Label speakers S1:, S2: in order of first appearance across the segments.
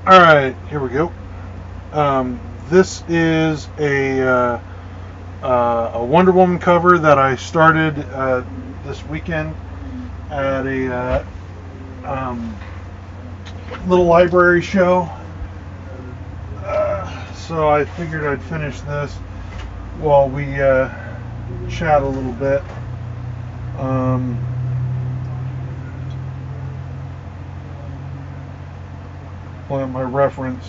S1: All right, here we go. This is a Wonder Woman cover that I started this weekend at a um, little library show. So I figured I'd finish this while we chat a little bit. Um, Pull up my reference.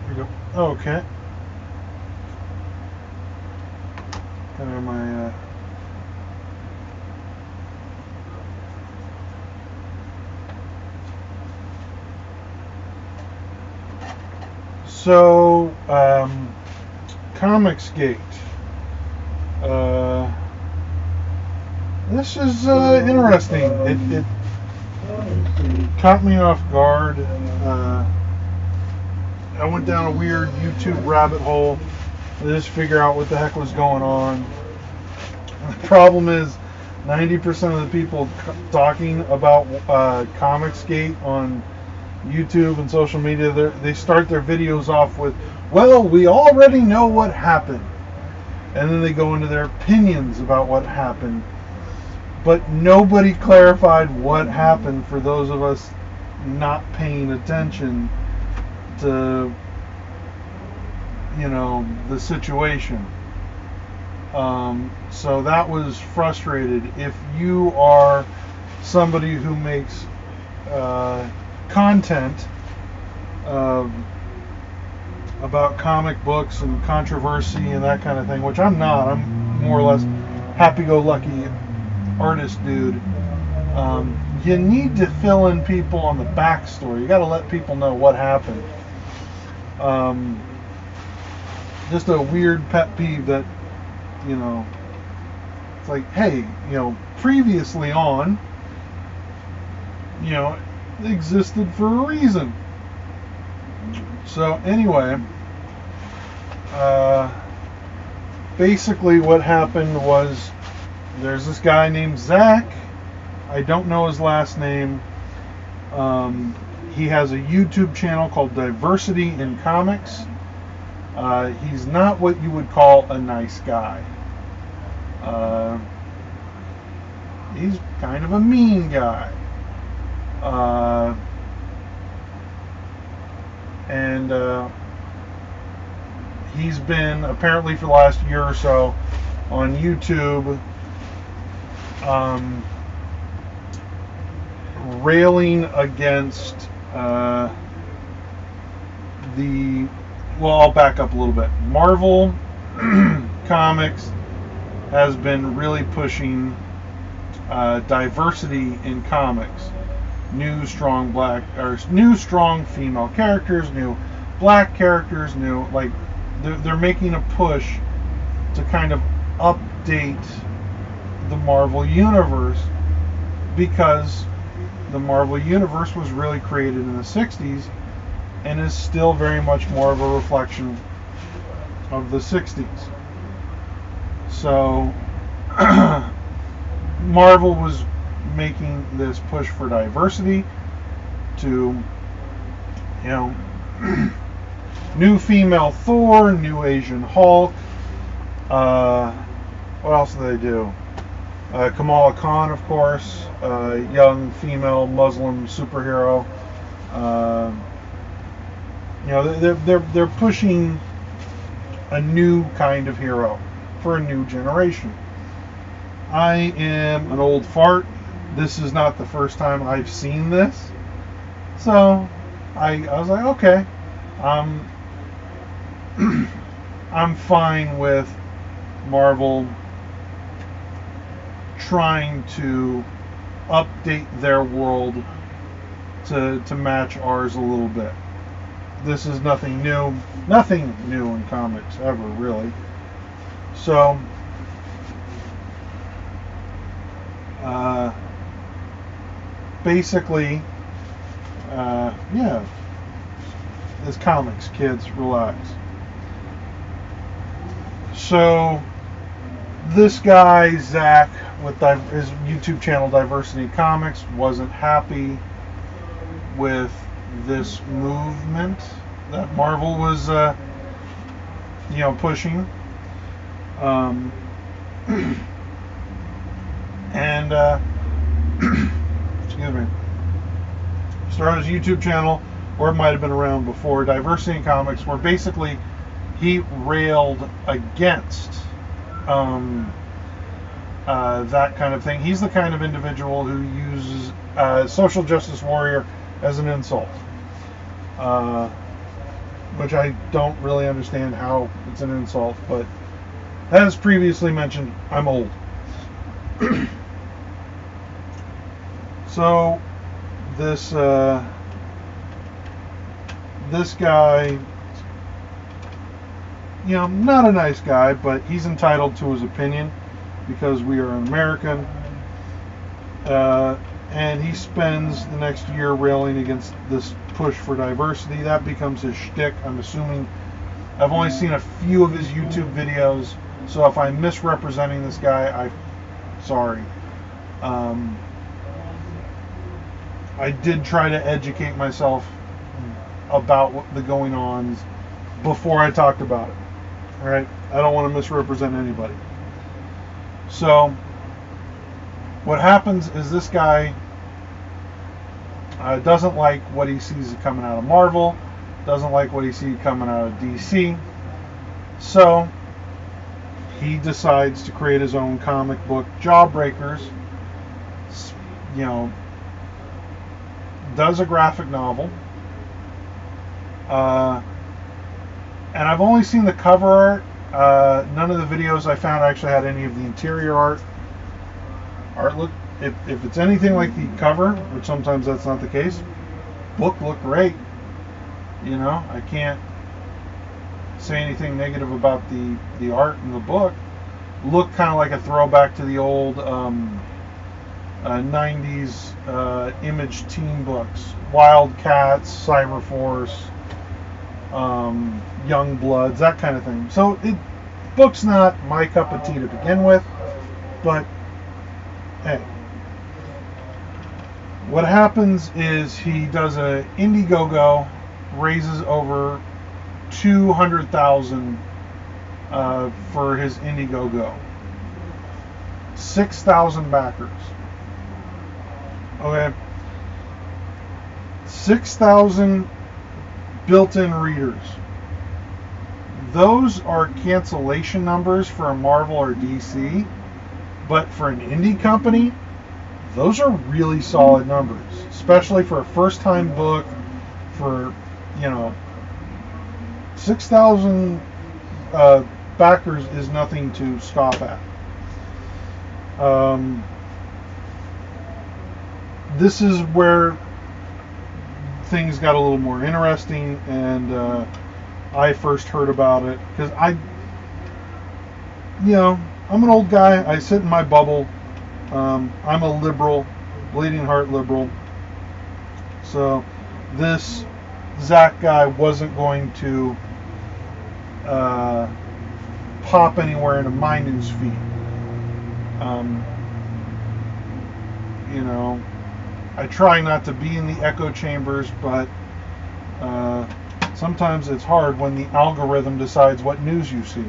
S1: Here we go. Okay. Kind of my So, Comicsgate. Uh, this is interesting. It caught me off guard. I went down a weird YouTube rabbit hole to just figure out what the heck was going on. The problem is, 90% of the people talking about Comicsgate on YouTube and social media, they start their videos off with, well, we already know what happened. And then they go into their opinions about what happened. But nobody clarified what happened for those of us not paying attention to, the situation. So that was frustrated. If you are somebody who makes content about comic books and controversy and that kind of thing, which I'm not. I'm more or less happy-go-lucky artist dude. You need to fill in people on the backstory. You got to let people know what happened. Just a weird pet peeve that, it's like, hey, previously on, it existed for a reason. So anyway, basically what happened was there's this guy named Zach. I don't know his last name. He has a YouTube channel called Diversity in Comics. He's not what you would call a nice guy. He's kind of a mean guy. And he's been, apparently for the last year or so, on YouTube railing against I'll back up a little bit. Marvel Comics has been really pushing diversity in comics. New strong female characters, new black characters, they're making a push to kind of update the Marvel Universe, because the Marvel Universe was really created in the 60s and is still very much more of a reflection of the 60s. So Marvel was making this push for diversity to, you know, new female Thor, new Asian Hulk. What else do they do? Kamala Khan, of course, young female Muslim superhero. You know, they're pushing a new kind of hero for a new generation. I am an old fart. This is not the first time I've seen this, so I was like, okay, I'm fine with Marvel trying to update their world to match ours a little bit. This is nothing new in comics ever, really. So basically, yeah, it's comics, kids, relax. So this guy, Zach, with his YouTube channel Diversity Comics, wasn't happy with this movement that Marvel was, you know, pushing. And excuse me, started his YouTube channel, or it might have been around before, Diversity in Comics, where basically he railed against that kind of thing. He's the kind of individual who uses social justice warrior as an insult, which I don't really understand how it's an insult, but as previously mentioned, I'm old. So this guy, you know, not a nice guy, but he's entitled to his opinion because we are an American. And he spends the next year railing against this push for diversity. That becomes his shtick. I'm assuming. I've only seen a few of his YouTube videos, so if I'm misrepresenting this guy, I'm sorry. I did try to educate myself about what the going-ons before I talked about it. All right, I don't want to misrepresent anybody. So what happens is this guy doesn't like what he sees coming out of Marvel, doesn't like what he sees coming out of DC, so he decides to create his own comic book, Jawbreakers. You know, does a graphic novel, and I've only seen the cover art. None of the videos I found actually had any of the interior art. Look, if it's anything like the cover, which sometimes that's not the case, book looked great. You know, I can't say anything negative about the art in the book. Looked kind of like a throwback to the old 90s Image teen books, Wildcats, Cyberforce, Young Bloods, that kind of thing. So book's not my cup of tea to begin with, but hey. What happens is he does a Indiegogo, raises over $200,000 for his Indiegogo. 6,000 backers. Okay. 6,000 built-in readers. Those are cancellation numbers for a Marvel or DC, but for an indie company, those are really solid numbers, especially for a first-time book. For, you know, 6,000 backers is nothing to scoff at. This is where things got a little more interesting, and I first heard about it because I'm an old guy. I sit in my bubble. I'm a liberal, bleeding heart liberal. So this Zach guy wasn't going to pop anywhere into my news feed. You know, I try not to be in the echo chambers, but sometimes it's hard when the algorithm decides what news you see.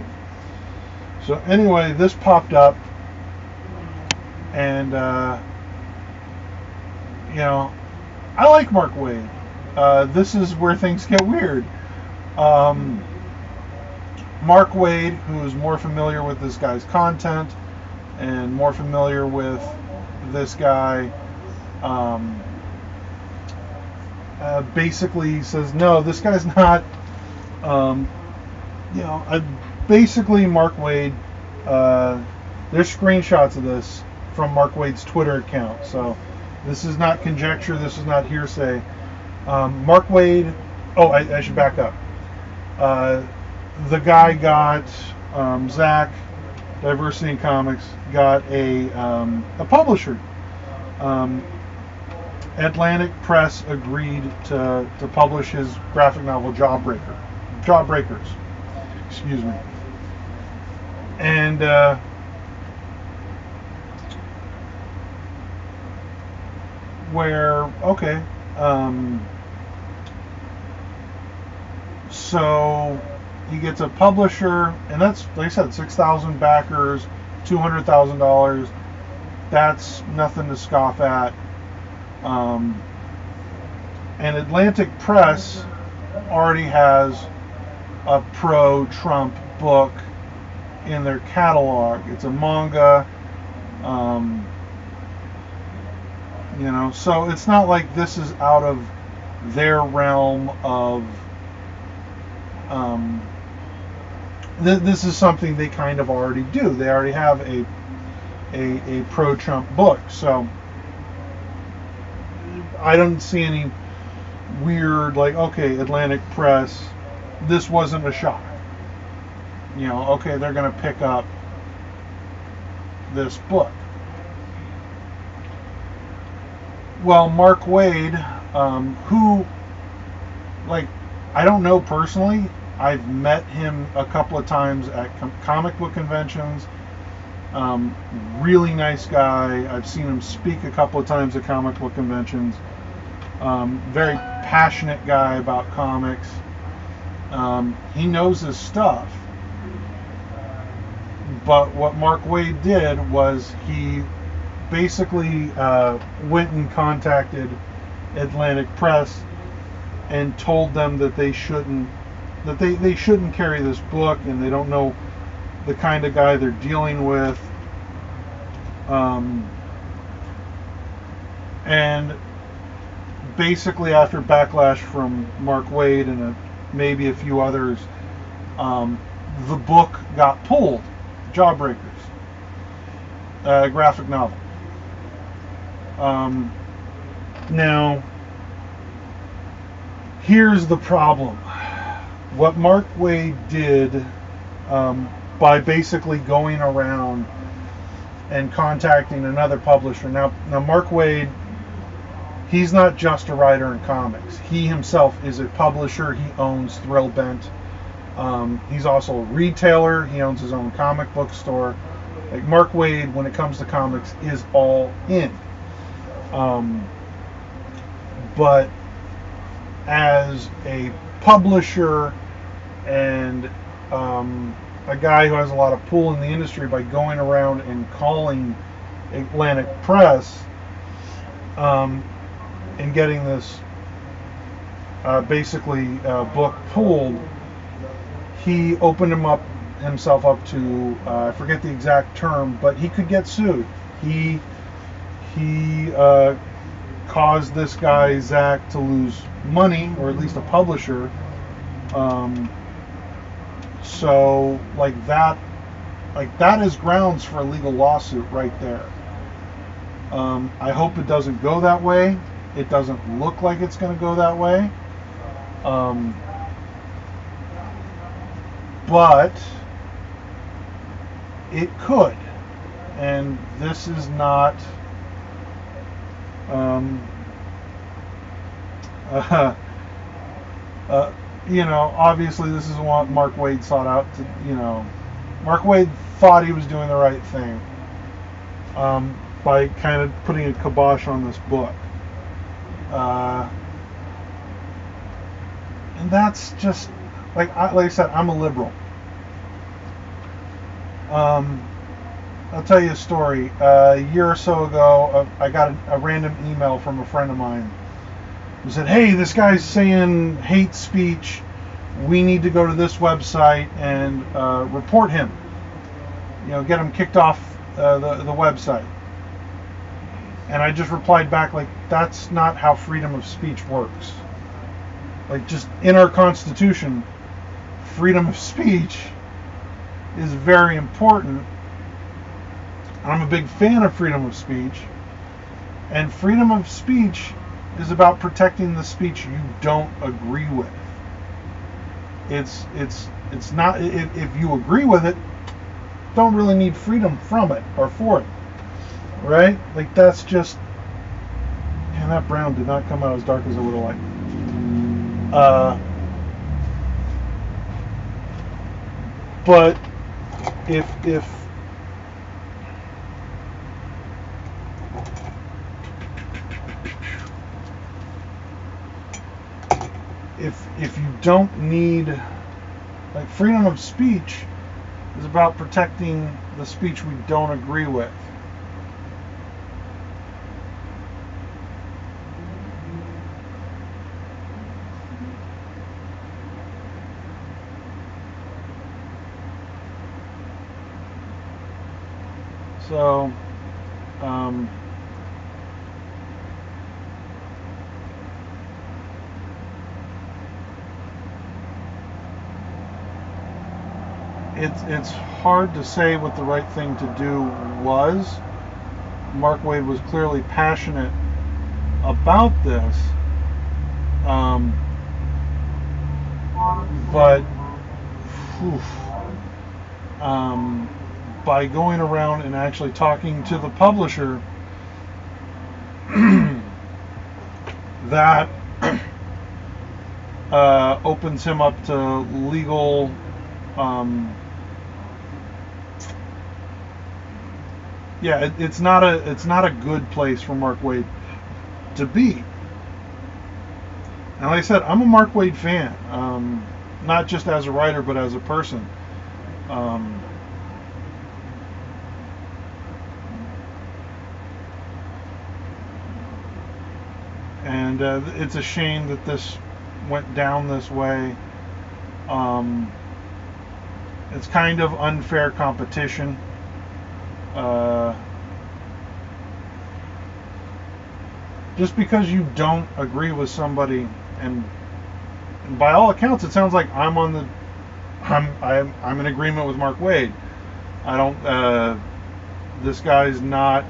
S1: So anyway, this popped up, and you know, I like Mark Waid. This is where things get weird. Mark Waid, who is more familiar with this guy's content and more familiar with this guy, basically says, no, this guy's not, basically Mark Waid, there's screenshots of this from Mark Waid's Twitter account, so this is not conjecture, this is not hearsay. Mark Waid, I should back up. The guy got, Zach, Diversity in Comics, got a publisher. Atlantic Press agreed to publish his graphic novel Jawbreakers. Excuse me. And so he gets a publisher, and that's, like I said, 6,000 backers, $200,000. That's nothing to scoff at. And Atlantic Press already has a pro-Trump book in their catalog. It's a manga, so it's not like this is out of their realm of. This is something they kind of already do. They already have a pro-Trump book, so I don't see any weird, like, okay, Atlantic Press, this wasn't a shock. Okay, they're going to pick up this book. Well, Mark Waid, who, like, I don't know personally. I've met him a couple of times at comic book conventions. Really nice guy. I've seen him speak a couple of times at comic book conventions. Very passionate guy about comics. He knows his stuff. But what Mark Waid did was he basically went and contacted Atlantic Press and told them that they shouldn't carry this book, and they don't know the kind of guy they're dealing with. And basically, after backlash from Mark Waid and maybe a few others, the book got pulled. Jawbreakers, graphic novel. Now, here's the problem. What Mark Waid did, by basically going around and contacting another publisher. Now Mark Waid, he's not just a writer in comics. He himself is a publisher. He owns Thrillbent. He's also a retailer. He owns his own comic book store. Like, Mark Waid, when it comes to comics, is all in. But as a publisher and a guy who has a lot of pull in the industry, by going around and calling Atlantic Press and getting this book pulled, he opened himself up to, I forget the exact term, but he could get sued. He caused this guy Zach to lose money, or at least a publisher. So that is grounds for a legal lawsuit right there. I hope it doesn't go that way. It doesn't look like it's going to go that way. But it could. And this is not obviously this is what Mark Waid sought out to, Mark Waid thought he was doing the right thing. by kind of putting a kibosh on this book. And that's just like I said, I'm a liberal. I'll tell you a story. A year or so ago, I got a random email from a friend of mine who said, "Hey, this guy's saying hate speech. We need to go to this website and report him. Get him kicked off the website." And I just replied back like, "That's not how freedom of speech works. Like, just in our Constitution, freedom of speech is very important. I'm a big fan of freedom of speech, and freedom of speech is about protecting the speech you don't agree with. It's not, if you agree with it, don't really need freedom from it or for it, right? Like, that's just, man, that brown did not come out as dark as I would have liked. But if you don't need, like, freedom of speech is about protecting the speech we don't agree with. So, it's hard to say what the right thing to do was. Mark Waid was clearly passionate about this, but by going around and actually talking to the publisher, that opens him up to legal it's not a good place for Mark Waid to be. And like I said, I'm a Mark Waid fan, not just as a writer but as a person. And it's a shame that this went down this way. It's kind of unfair competition. Just because you don't agree with somebody, and by all accounts, it sounds like I'm in agreement with Mark Waid. I don't. This guy's not.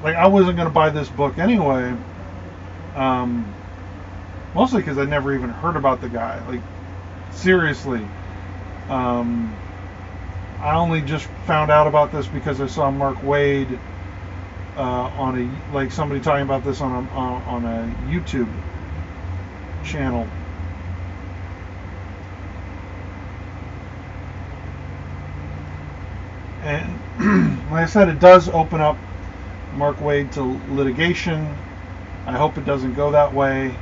S1: Like, I wasn't going to buy this book anyway. Mostly because I never even heard about the guy. Like, seriously. I only just found out about this because I saw Mark Waid on somebody talking about this on a YouTube channel. And like I said, it does open up Mark Waid to litigation. I hope it doesn't go that way.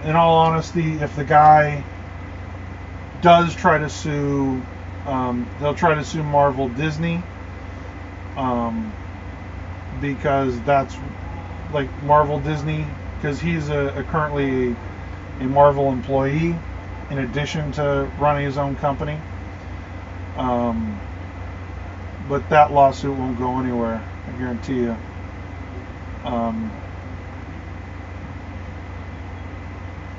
S1: In all honesty, if the guy does try to sue, they'll try to sue Marvel Disney, because that's like Marvel Disney, because he's currently a Marvel employee in addition to running his own company. But that lawsuit won't go anywhere, I guarantee you.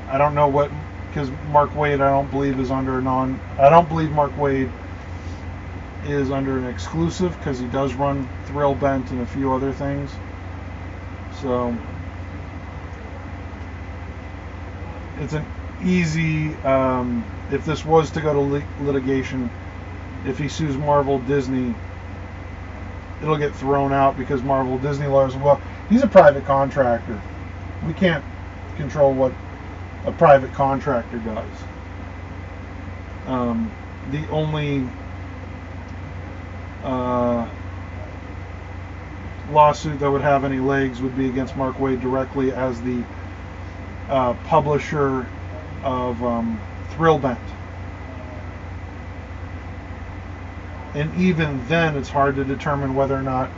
S1: I don't know what, because Mark Waid, I don't believe Mark Waid is under an exclusive, because he does run Thrillbent and a few other things. So it's an easy, if this was to go to litigation, if he sues Marvel Disney, it'll get thrown out, because Marvel Disney lawyers, well, he's a private contractor. We can't control what a private contractor does. The only lawsuit that would have any legs would be against Mark Waid directly as the publisher of Thrillbent. And even then, it's hard to determine whether or not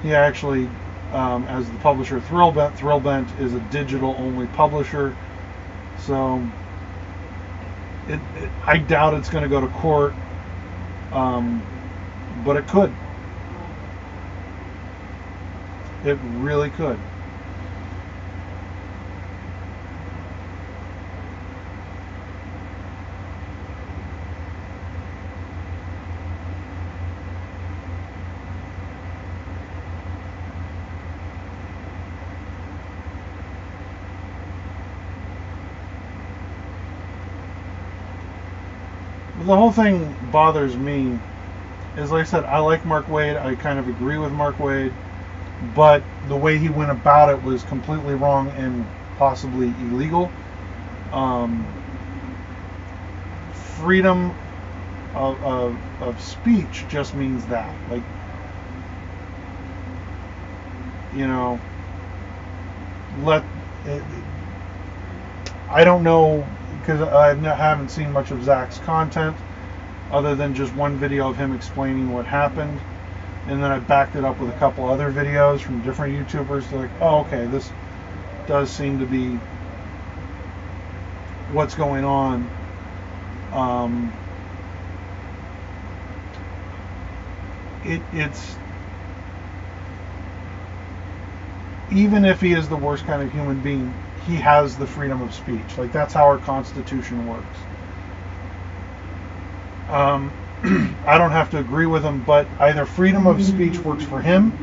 S1: he actually, as the publisher of Thrillbent is a digital-only publisher. So I doubt it's going to go to court, but it could. It really could. The whole thing bothers me is, like I said, I like Mark Waid. I kind of agree with Mark Waid, but the way he went about it was completely wrong and possibly illegal. Freedom of speech just means that, like, you know, I don't know, because I haven't seen much of Zach's content other than just one video of him explaining what happened, and then I backed it up with a couple other videos from different YouTubers. They're like, oh, okay, this does seem to be what's going on. It's even if he is the worst kind of human being, he has the freedom of speech. Like, that's how our Constitution works. I don't have to agree with him, but either freedom of speech works for him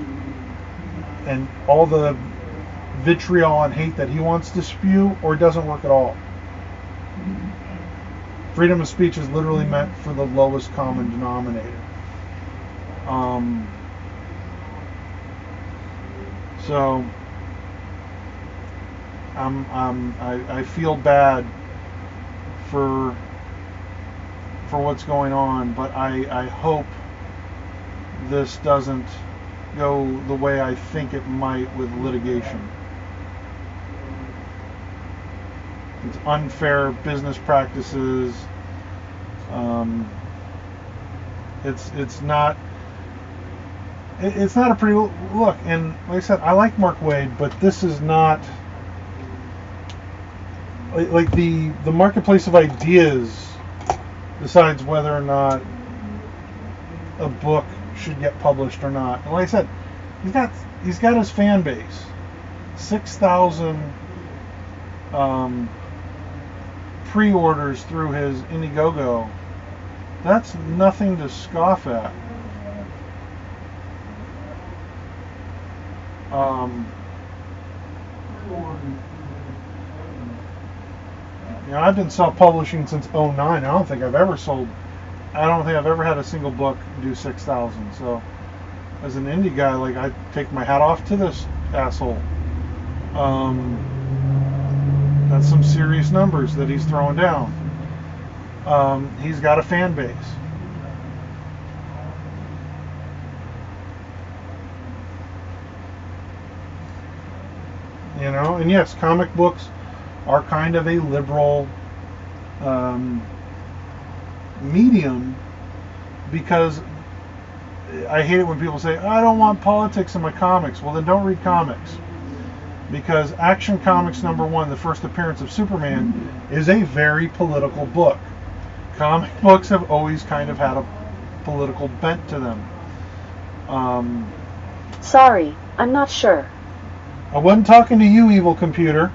S1: and all the vitriol and hate that he wants to spew, or it doesn't work at all. Freedom of speech is literally meant for the lowest common denominator. So I feel bad for what's going on, but I hope this doesn't go the way I think it might with litigation. It's unfair business practices. It's not a pretty look. And like I said, I like Mark Waid, but this is not like the marketplace of ideas decides whether or not a book should get published or not. And like I said, he's got his fan base, 6,000 pre-orders through his Indiegogo. That's nothing to scoff at. I've been self-publishing since '09. I don't think I've ever had a single book do 6,000. So, as an indie guy, like, I take my hat off to this asshole. That's some serious numbers that he's throwing down. He's got a fan base. And yes, comic books are kind of a liberal medium, because I hate it when people say, I don't want politics in my comics. Well, then don't read comics. Because Action Comics #1, the first appearance of Superman, is a very political book. Comic books have always kind of had a political bent to them.
S2: Sorry, I'm not sure.
S1: I wasn't talking to you, evil computer.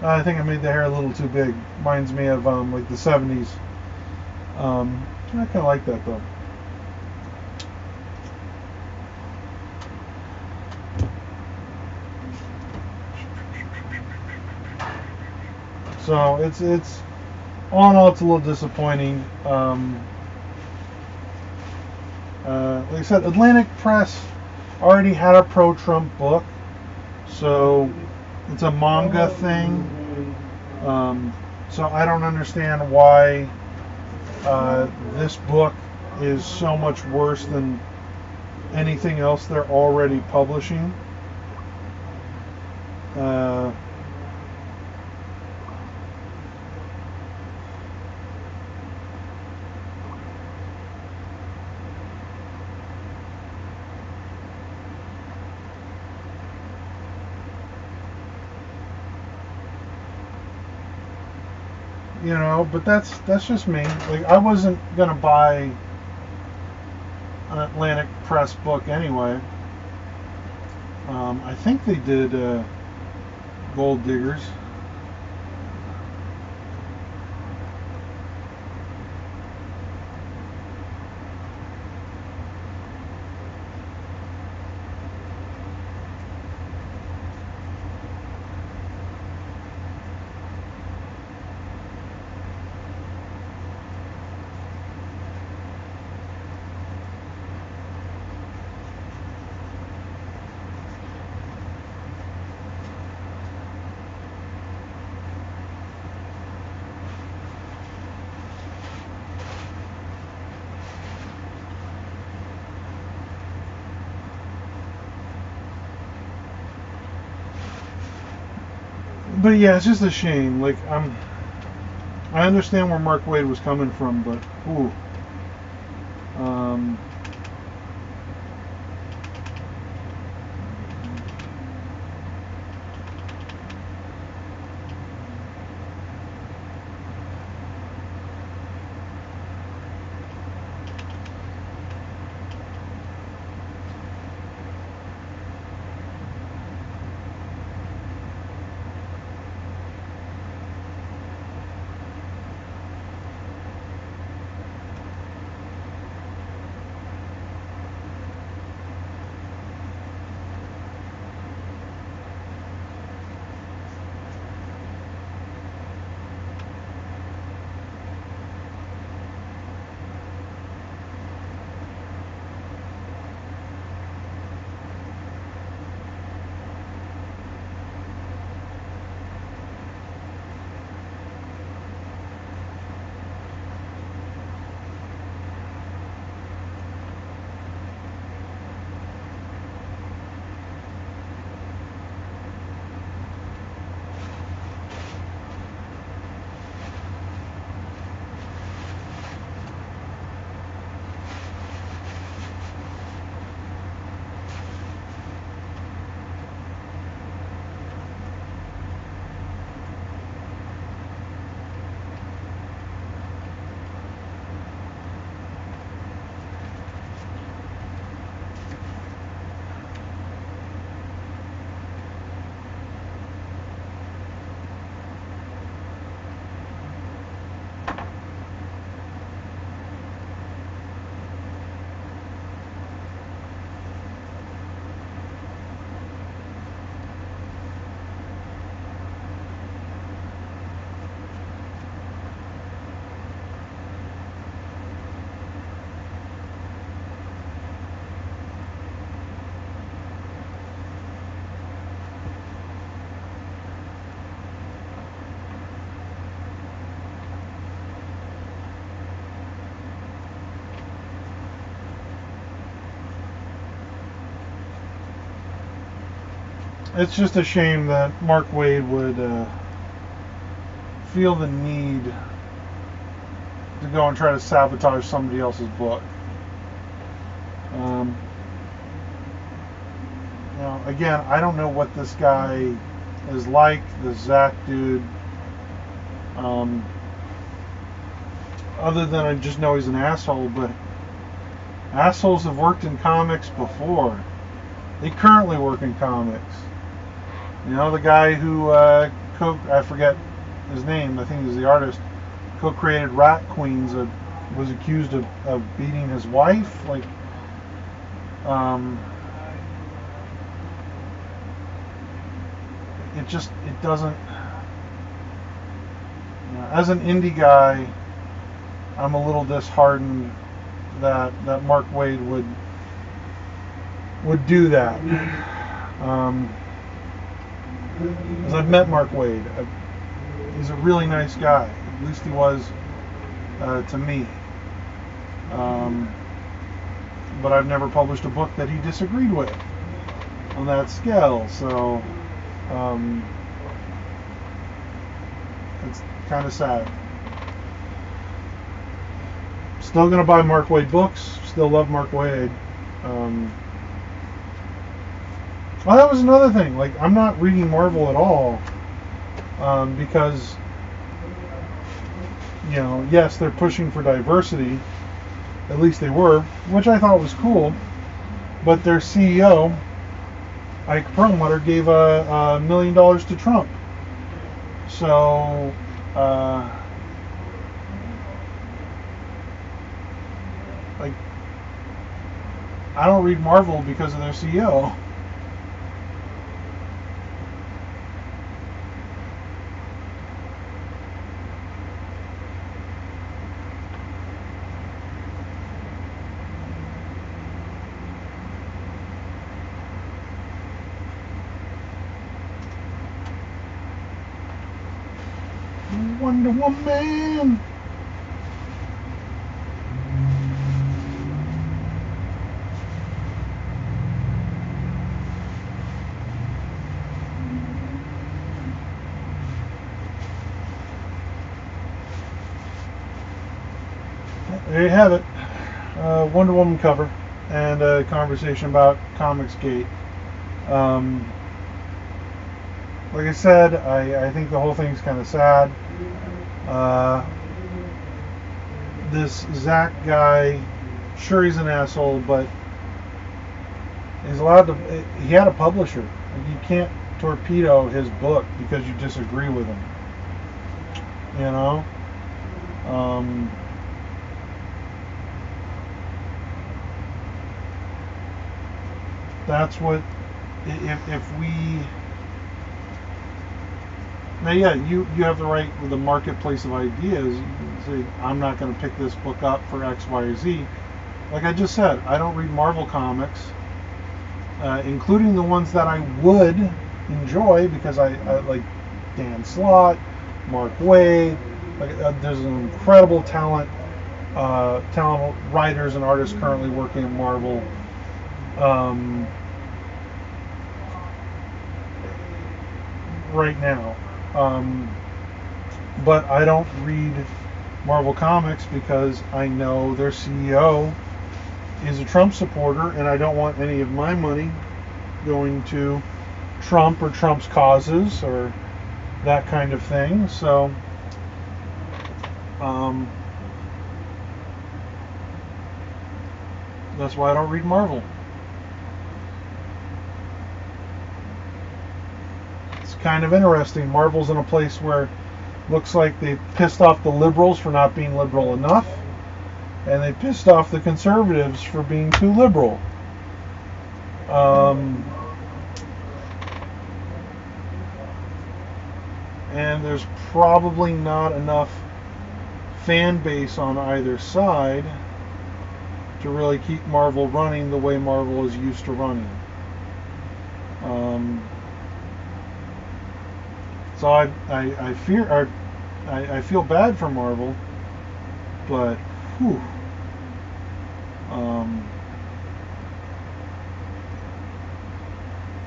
S1: I think I made the hair a little too big. Reminds me of like the 70s. I kind of like that though. So it's all in all, it's a little disappointing. Like I said, Atlantic Press already had a pro-Trump book, so it's a manga thing. So I don't understand why this book is so much worse than anything else they're already publishing. You know, but that's just me. Like, I wasn't gonna buy an Atlantic Press book anyway. I think they did Gold Diggers. But yeah, it's just a shame. Like, I understand where Mark Waid was coming from, but ooh, um, it's just a shame that Mark Waid would feel the need to go and try to sabotage somebody else's book. You know, again, I don't know what this guy is like, this Zach dude. Other than I just know he's an asshole, but assholes have worked in comics before. They currently work in comics. You know, the guy who I forget his name. I think he was the artist. Co-created Rat Queens. Was accused of beating his wife. Like, it doesn't. You know, as an indie guy, I'm a little disheartened that Mark Waid would do that. As I've met Mark Waid, he's a really nice guy. At least he was to me. But I've never published a book that he disagreed with on that scale. So it's kind of sad. Still gonna buy Mark Waid books. Still love Mark Waid. Well, that was another thing. Like, I'm not reading Marvel at all because, you know, yes, they're pushing for diversity. At least they were, which I thought was cool. But their CEO, Ike Perlmutter, gave $1 million to Trump. So, like, I don't read Marvel because of their CEO. Wonder Woman. There you have it. Wonder Woman cover and a conversation about Comicsgate. Like I said, I think the whole thing's kind of sad. This Zach guy, sure, he's an asshole, but he's allowed to. He had a publisher. You can't torpedo his book because you disagree with him. You know. That's what. If we. Now, yeah, you have the right with the marketplace of ideas. You can say, I'm not going to pick this book up for X, Y, or Z. Like I just said, I don't read Marvel comics, including the ones that I would enjoy because I like Dan Slott, Mark Waid. Like, there's an incredible talent writers and artists currently working at Marvel. Right now. But I don't read Marvel Comics because I know their CEO is a Trump supporter and I don't want any of my money going to Trump or Trump's causes or that kind of thing. So that's why I don't read Marvel. Kind of interesting. Marvel's in a place where looks like they pissed off the liberals for not being liberal enough, and they pissed off the conservatives for being too liberal. And there's probably not enough fan base on either side to really keep Marvel running the way Marvel is used to running. So I feel bad for Marvel, but whew,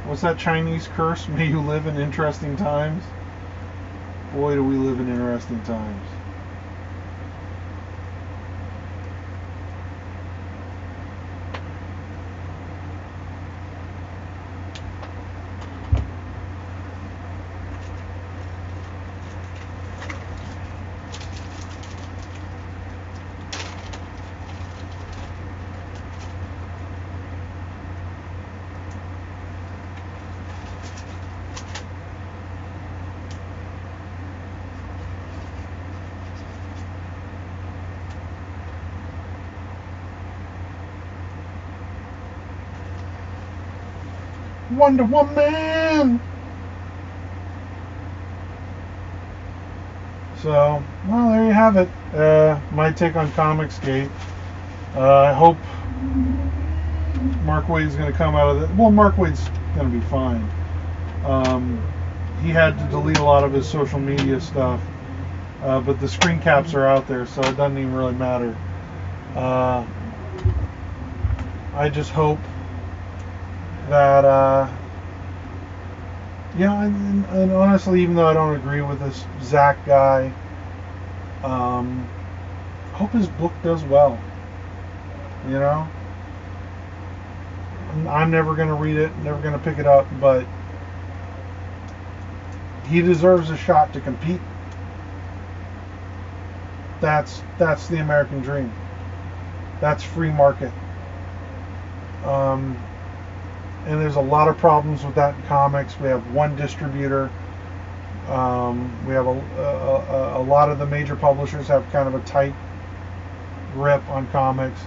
S1: what's that Chinese curse? May you live in interesting times. Boy, do we live in interesting times. Wonder Woman. So, well, there you have it. My take on Comicsgate. I hope Mark Waid's going to come out of it. Well, Mark Waid's going to be fine. He had to delete a lot of his social media stuff, but the screen caps are out there, so it doesn't even really matter. I just hope that, and honestly, even though I don't agree with this Zach guy, hope his book does well. You know? I'm never going to read it, never going to pick it up, but he deserves a shot to compete. That's the American dream. That's free market. And there's a lot of problems with that in comics. We have one distributor. We have a lot of the major publishers have kind of a tight grip on comics.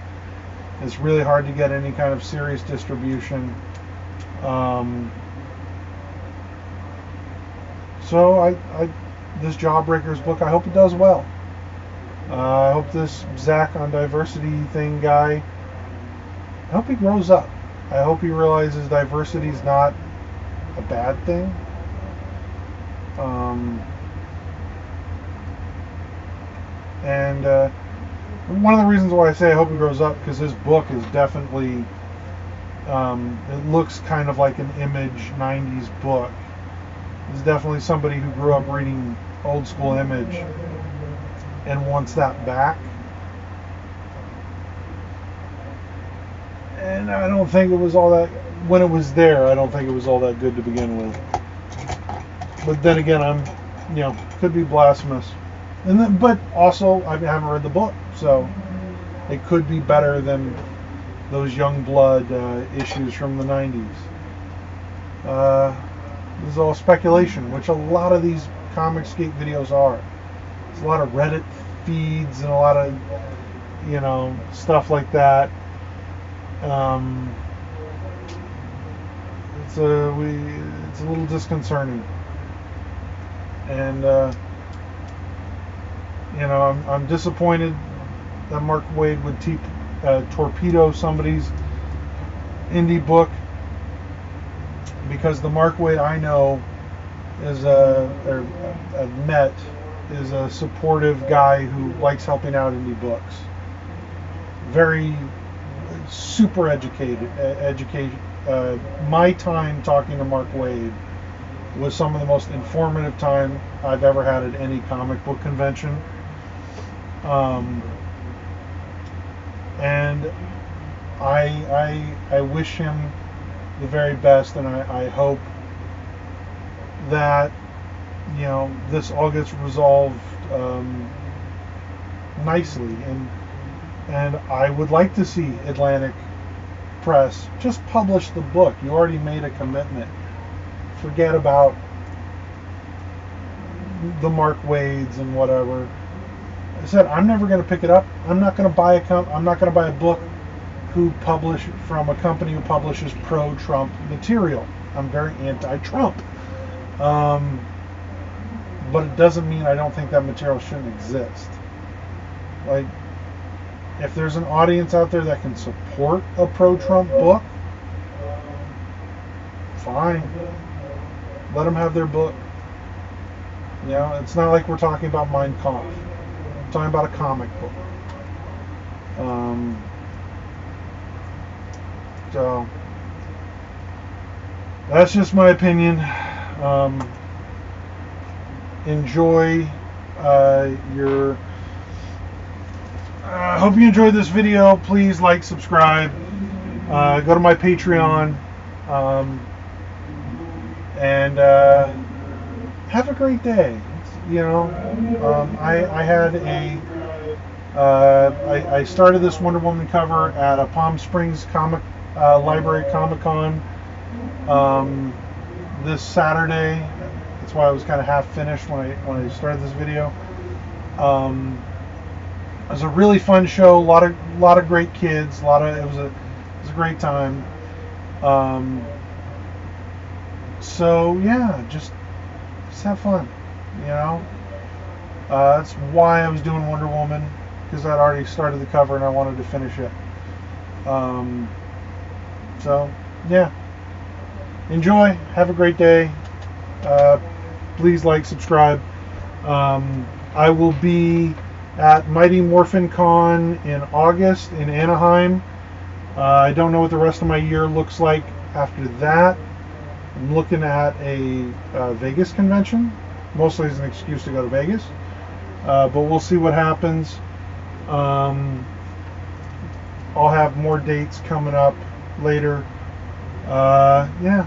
S1: It's really hard to get any kind of serious distribution. So this Jawbreakers book, I hope it does well. I hope this Zach on diversity thing guy, I hope he grows up. I hope he realizes diversity is not a bad thing. One of the reasons why I say I hope he grows up, because his book is definitely, it looks kind of like an Image 90s book. He's definitely somebody who grew up reading old school Image and wants that back. And I don't think it was all that, when it was there, I don't think it was all that good to begin with. But then again, could be blasphemous. But also, I haven't read the book, so it could be better than those Youngblood issues from the 90s. This is all speculation, which a lot of these Comicsgate videos are. There's a lot of Reddit feeds and a lot of, stuff like that. It's a little disconcerting. And I'm disappointed that Mark Waid would torpedo somebody's indie book, because the Mark Waid I know is I've met is a supportive guy who likes helping out indie books. Very super educated. My time talking to Mark Waid was some of the most informative time I've ever had at any comic book convention. And I wish him the very best, and I hope that this all gets resolved nicely, and I would like to see Atlantic Press just publish the book. You already made a commitment. Forget about the Mark Waids and whatever. I said I'm never going to pick it up. I'm not going to buy a book from a company who publishes pro-Trump material. I'm very anti-Trump. But it doesn't mean I don't think that material shouldn't exist. Like, if there's an audience out there that can support a pro-Trump book, fine. Let them have their book. It's not like we're talking about Mein Kampf. We're talking about a comic book. So that's just my opinion. Enjoy your. I hope you enjoyed this video. Please like, subscribe. Go to my Patreon. And have a great day. I had I started this Wonder Woman cover at a Palm Springs Library Comic-Con this Saturday. That's why I was kind of half finished when I started this video. It was a really fun show. A lot of great kids. It was a great time. So yeah, just have fun, you know. That's why I was doing Wonder Woman, because I'd already started the cover and I wanted to finish it. Um, so yeah, enjoy. Have a great day. Please like, subscribe. I will be at Mighty Morphin Con in August in Anaheim. I don't know what the rest of my year looks like after that. I'm looking at a Vegas convention, mostly as an excuse to go to Vegas. But we'll see what happens. I'll have more dates coming up later. Yeah.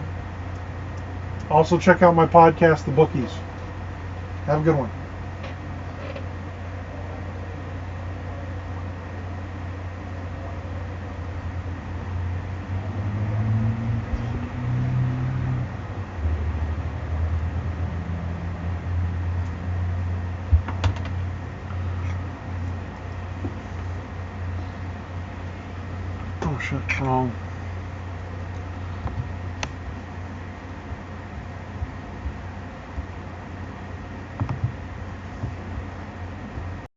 S1: Also, check out my podcast, The Bookies. Have a good one. Oh shit, wrong.